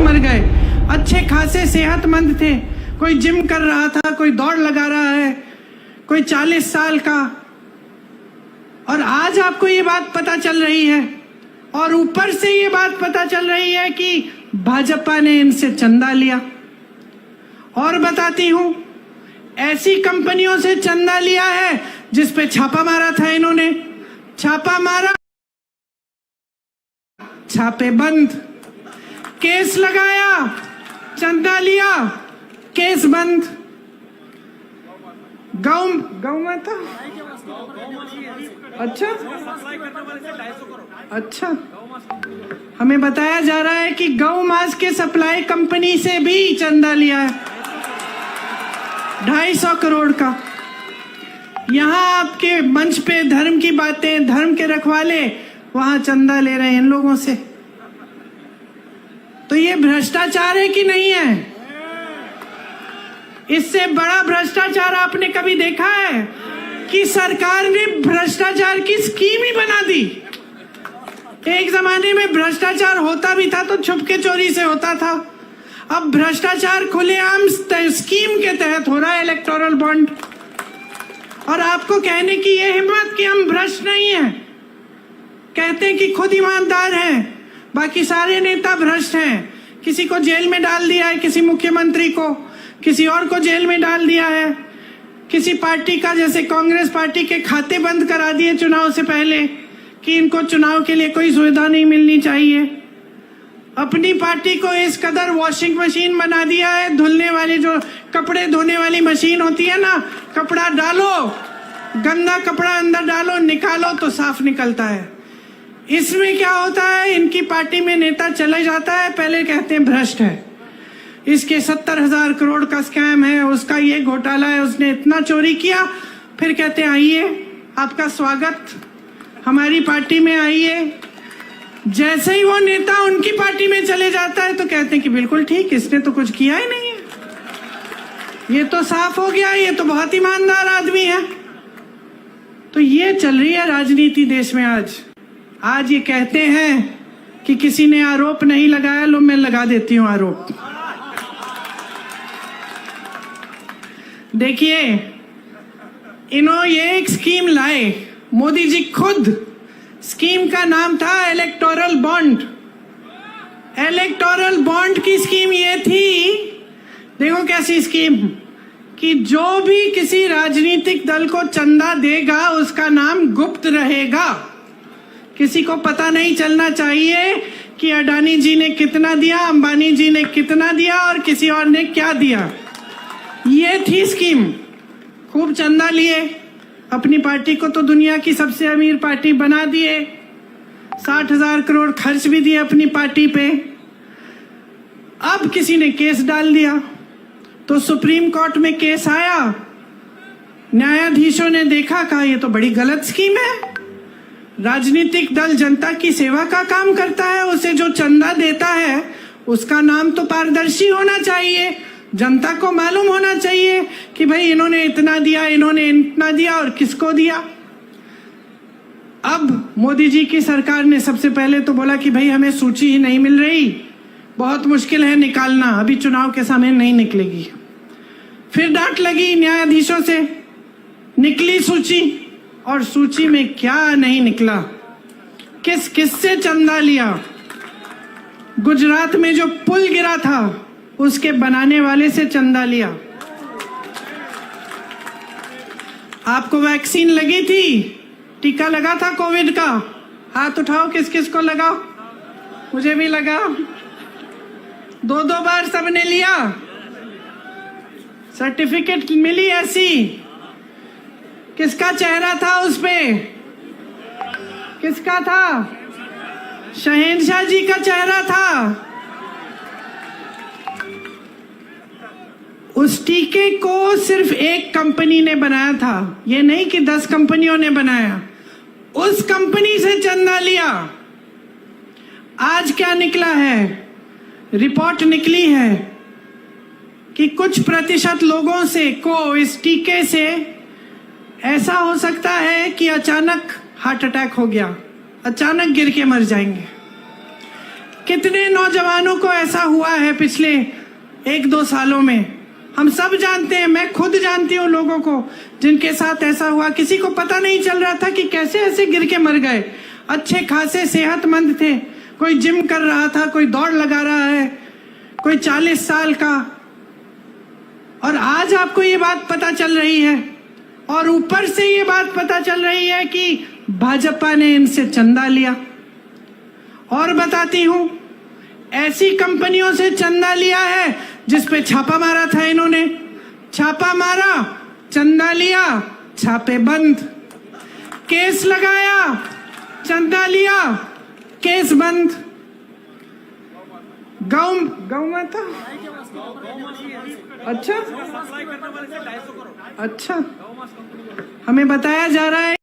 मर गए। अच्छे खासे सेहतमंद थे, कोई जिम कर रहा था, कोई दौड़ लगा रहा है, कोई 40 साल का। और आज आपको ये बात पता चल रही है, और ऊपर से ये बात पता चल रही है कि भाजपा ने इनसे चंदा लिया। और बताती हूं, ऐसी कंपनियों से चंदा लिया है जिस पे छापा मारा था इन्होंने। छापा मारा, छापे बंद, केस लगाया, चंदा लिया, केस बंद। गौ माता, अच्छा, हमें बताया जा रहा है कि गौ मांस के सप्लाई कंपनी से भी चंदा लिया है 250 करोड़ का। यहाँ आपके मंच पे धर्म की बातें, धर्म के रखवाले वहां चंदा ले रहे हैं इन लोगों से। तो ये भ्रष्टाचार है कि नहीं है? इससे बड़ा भ्रष्टाचार आपने कभी देखा है कि सरकार ने भ्रष्टाचार की स्कीम ही बना दी? एक जमाने में भ्रष्टाचार होता भी था तो छुपके चोरी से होता था, अब भ्रष्टाचार खुलेआम स्कीम के तहत हो रहा है, इलेक्टोरल बॉन्ड। और आपको कहने की ये हिम्मत कि हम भ्रष्ट नहीं हैं, कहते हैं कि खुद ईमानदार हैं, बाकी सारे नेता भ्रष्ट हैं। किसी को जेल में डाल दिया है, किसी मुख्यमंत्री को, किसी और को जेल में डाल दिया है, किसी पार्टी का, जैसे कांग्रेस पार्टी के खाते बंद करा दिए चुनाव से पहले कि इनको चुनाव के लिए कोई सुविधा नहीं मिलनी चाहिए। अपनी पार्टी को इस कदर वॉशिंग मशीन बना दिया है, धुलने वाली, जो कपड़े धोने वाली मशीन होती है ना, कपड़ा डालो, गंदा कपड़ा अंदर डालो, निकालो तो साफ निकलता है। इसमें क्या होता है, इनकी पार्टी में नेता चले जाता है, पहले कहते हैं भ्रष्ट है, इसके 70,000 करोड़ का स्कैम है, उसका ये घोटाला है, उसने इतना चोरी किया। फिर कहते हैं आइए, आपका स्वागत, हमारी पार्टी में आइए। जैसे ही वो नेता उनकी पार्टी में चले जाता है तो कहते हैं कि बिल्कुल ठीक, इसने तो कुछ किया ही नहीं है, ये तो साफ हो गया, ये तो बहुत ईमानदार आदमी है। तो ये चल रही है राजनीति देश में आज ये कहते हैं कि किसी ने आरोप नहीं लगाया, लो मैं लगा देती हूं आरोप। देखिए, ये एक स्कीम लाए मोदी जी खुद। स्कीम का नाम था इलेक्टोरल बॉन्ड। इलेक्टोरल बॉन्ड की स्कीम ये थी, देखो कैसी स्कीम, कि जो भी किसी राजनीतिक दल को चंदा देगा उसका नाम गुप्त रहेगा, किसी को पता नहीं चलना चाहिए कि अडानी जी ने कितना दिया, अंबानी जी ने कितना दिया और किसी और ने क्या दिया। ये थी स्कीम। खूब चंदा लिए, अपनी पार्टी को तो दुनिया की सबसे अमीर पार्टी बना दिए, 60,000 करोड़ खर्च भी दिए अपनी पार्टी पे। अब किसी ने केस डाल दिया तो सुप्रीम कोर्ट में केस आया, न्यायाधीशों ने देखा, कहा ये तो बड़ी गलत स्कीम है। राजनीतिक दल जनता की सेवा का काम करता है, उसे जो चंदा देता है उसका नाम तो पारदर्शी होना चाहिए, जनता को मालूम होना चाहिए कि भाई इन्होंने इतना दिया, इन्होंने इतना दिया और किसको दिया। अब मोदी जी की सरकार ने सबसे पहले तो बोला कि भाई हमें सूची ही नहीं मिल रही, बहुत मुश्किल है निकालना, अभी चुनाव के समय नहीं निकलेगी। फिर डांट लगी न्यायाधीशों से, निकली सूची, और सूची में क्या नहीं निकला, किस किस से चंदा लिया। गुजरात में जो पुल गिरा था उसके बनाने वाले से चंदा लिया। आपको वैक्सीन लगी थी, टीका लगा था कोविड का, हाथ उठाओ किस किस को लगा। मुझे भी लगा, 2-2 बार सबने लिया, सर्टिफिकेट मिली ऐसी। किसका चेहरा था उस पे, किसका था? शहंशाह जी का चेहरा था। उस टीके को सिर्फ एक कंपनी ने बनाया था, ये नहीं कि 10 कंपनियों ने बनाया, उस कंपनी से चंदा लिया। आज क्या निकला है, रिपोर्ट निकली है कि कुछ प्रतिशत लोगों से को इस टीके से ऐसा हो सकता है कि अचानक हार्ट अटैक हो गया, अचानक गिर के मर जाएंगे। कितने नौजवानों को ऐसा हुआ है पिछले 1-2 सालों में, हम सब जानते हैं, मैं खुद जानती हूँ लोगों को जिनके साथ ऐसा हुआ। किसी को पता नहीं चल रहा था कि कैसे ऐसे गिर के मर गए। अच्छे खासे सेहतमंद थे, कोई जिम कर रहा था, कोई दौड़ लगा रहा है, कोई 40 साल का, और आज आपको ये बात पता चल रही है। और ऊपर से ये बात पता चल रही है कि भाजपा ने इनसे चंदा लिया। और बताती हूं, ऐसी कंपनियों से चंदा लिया है जिसपे छापा मारा था इन्होंने। छापा मारा, चंदा लिया, छापे बंद, केस लगाया, चंदा लिया, केस बंद। गौ माता, अच्छा, हमें बताया जा रहा है